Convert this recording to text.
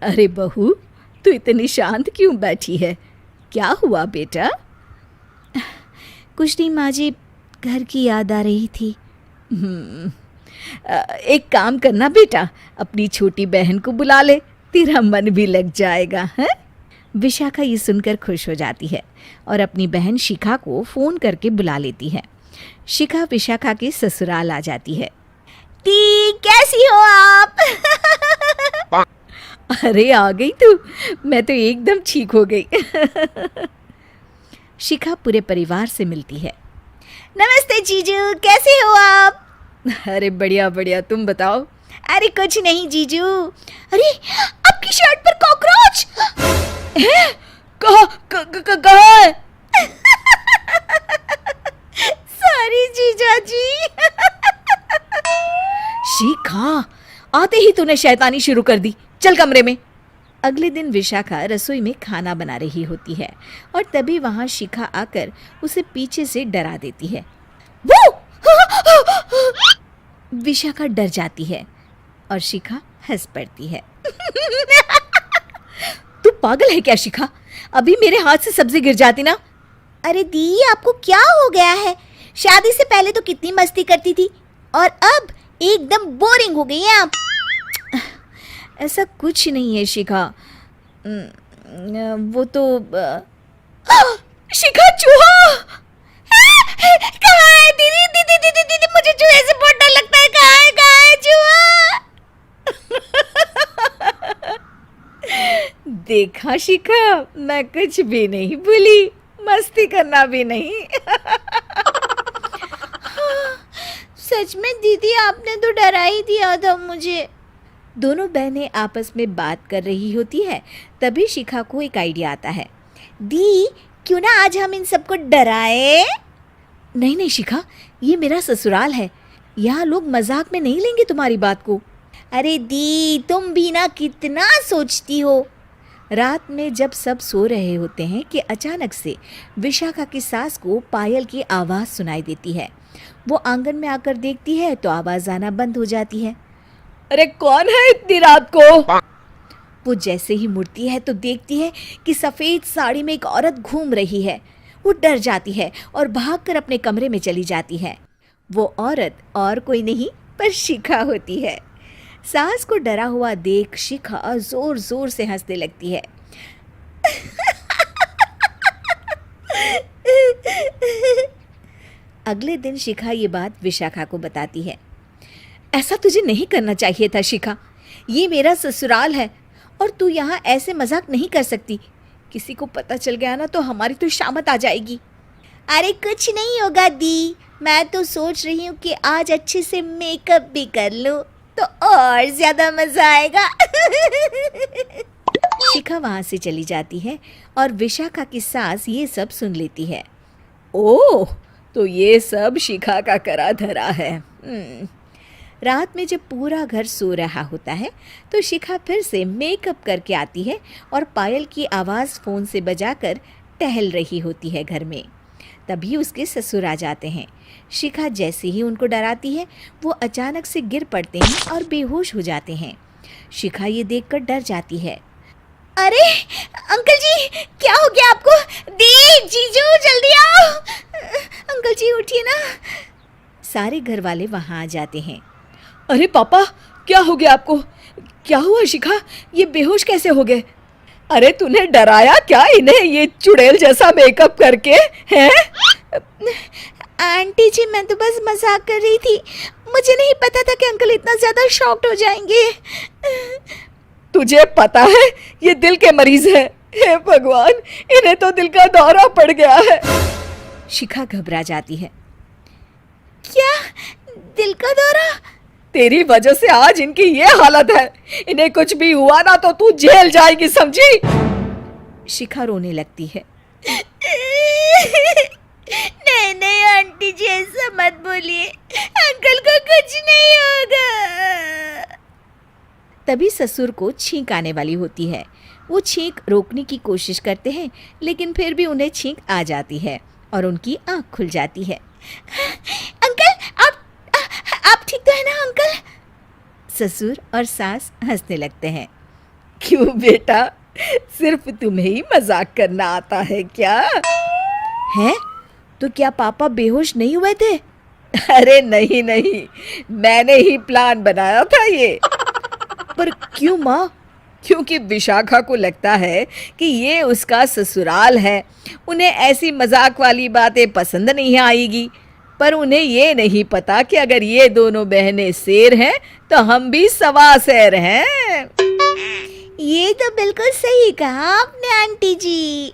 अरे बहू, तू इतनी शांत क्यों बैठी है? क्या हुआ बेटा? कुछ नहीं माँ जी, घर की याद आ रही थी। एक काम करना बेटा, अपनी छोटी बहन को बुला ले, तेरा मन भी लग जाएगा है। विशाखा ये सुनकर खुश हो जाती है और अपनी बहन शिखा को फ़ोन करके बुला लेती है। शिखा विशाखा के ससुराल आ जाती है। दी, कैसी हो आप? अरे आ गई तू, मैं तो एकदम ठीक हो गई। शिखा पूरे परिवार से मिलती है। नमस्ते जीजू, कैसे हो आप? अरे बढ़िया बढ़िया, तुम बताओ। अरे कुछ नहीं जीजू। अरे आपकी शर्ट पर कॉकरोच है। कहाँ है? सॉरी जीजा जी। शिखा, आते ही तूने शैतानी शुरू कर दी, चल कमरे में। अगले दिन विशाखा रसोई में खाना बना रही होती है और तभी वहां शिखा आकर उसे पीछे से डरा देती है। वो विशाखा डर जाती है और शिखा हंस पड़ती है। तू पागल है क्या शिखा? अभी मेरे हाथ से सब्जी गिर जाती ना। अरे दी, आपको क्या हो गया है? शादी से पहले तो कितनी मस्ती करती थी और अब एकदम बोरिंग हो गई हैं आप। ऐसा कुछ नहीं है शिखा, वो तो शिखा, चूहा कहाँ है? दीदी दीदी दीदी दीदी, मुझे चूहे से बहुत डर लगता है। कहाँ है चूहा? देखा शिखा, मैं कुछ भी नहीं भूली, मस्ती करना भी नहीं। सच में दीदी, आपने तो डरा ही दिया था मुझे। दोनों बहनें आपस में बात कर रही होती है। तभी शिखा को एक आइडिया आता है। दी, क्यों ना आज हम इन सबको डराए? नहीं नहीं शिखा, ये मेरा ससुराल है, यहाँ लोग मजाक में नहीं लेंगे तुम्हारी बात को। अरे दी, तुम भी ना कितना सोचती हो। रात में जब सब सो रहे होते हैं कि अचानक से विशाखा की सास को पायल की आवाज़ सुनाई देती है। वो आंगन में आकर देखती है तो आवाज़ आना बंद हो जाती है। अरे कौन है इतनी रात को? वो जैसे ही मुड़ती है तो देखती है कि सफ़ेद साड़ी में एक औरत घूम रही है। वो डर जाती है और भागकर अपने कमरे में चली जाती है। वो औरत और कोई नहीं पर शिखा होती है। सास को डरा हुआ देख शिखा जोर जोर से हंसने लगती है। अगले दिन शिखा ये बात विशाखा को बताती है। ऐसा तुझे नहीं करना चाहिए था शिखा, ये मेरा ससुराल है और तू यहाँ ऐसे मजाक नहीं कर सकती। किसी को पता चल गया ना तो हमारी तो शामत आ जाएगी। अरे कुछ नहीं होगा दी, मैं तो सोच रही हूँ कि आज अच्छे से मेकअप भी कर लूँ तो और ज्यादा मजा आएगा। शिखा वहाँ से चली जाती है और विशाखा की सास ये सब सुन लेती है। ओह, तो ये सब शिखा का करा धरा है। रात में जब पूरा घर सो रहा होता है तो शिखा फिर से मेकअप करके आती है और पायल की आवाज़ फ़ोन से बजाकर टहल रही होती है घर में। तभी उसके ससुर आ जाते हैं। शिखा जैसे ही उनको डराती है वो अचानक से गिर पड़ते हैं और बेहोश हो जाते हैं। शिखा ये देखकर डर जाती है। अरे अंकल जी, क्या हो गया आपको? दी, जीजू, जल्दी आओ। अंकल जी उठिए ना। सारे घर वाले वहाँ आ जाते हैं। अरे पापा, क्या हो गया आपको? क्या हुआ शिखा, ये बेहोश कैसे हो गए? अरे तूने डराया क्या इन्हें ये चुड़ैल जैसा मेकअप करके? हैं? आंटी जी, मैं तो बस मजाक कर रही थी, मुझे नहीं पता था कि अंकल इतना ज्यादा शॉक्ड हो जाएंगे। तुझे पता है ये दिल के मरीज है। हे भगवान, इन्हें तो दिल का दौरा पड़ गया है। शिखा घबरा जाती है। क्या दिल का दौरा? तेरी वजह से आज इनकी ये हालत है। इन्हें कुछ भी हुआ ना तो तू जेल जाएगी, समझी? शिखा रोने लगती है। नहीं नहीं आंटी जी, ऐसा मत बोलिए, अंकल को कुछ नहीं होगा। तभी ससुर को छींक आने वाली होती है। वो छींक रोकने की कोशिश करते हैं लेकिन फिर भी उन्हें छींक आ जाती है और उनकी आंख खुल जाती है। अंकल, आप ठीक तो है ना अंकल? ससुर और सास हंसने लगते हैं। क्यों बेटा, सिर्फ तुम्हें ही मजाक करना आता है क्या? हैं? तो क्या पापा बेहोश नहीं हुए थे? अरे नहीं नहीं, मैंने ही प्लान बनाया था ये। पर क्यों माँ? क्योंकि विशाखा को लगता है कि ये उसका ससुराल है, उन्हें ऐसी मजाक वाली बातें पसंद नहीं आएगी। पर उन्हें ये नहीं पता कि अगर ये दोनों बहनें शेर हैं तो हम भी सवा शेर हैं। ये तो बिल्कुल सही कहा आपने आंटी जी।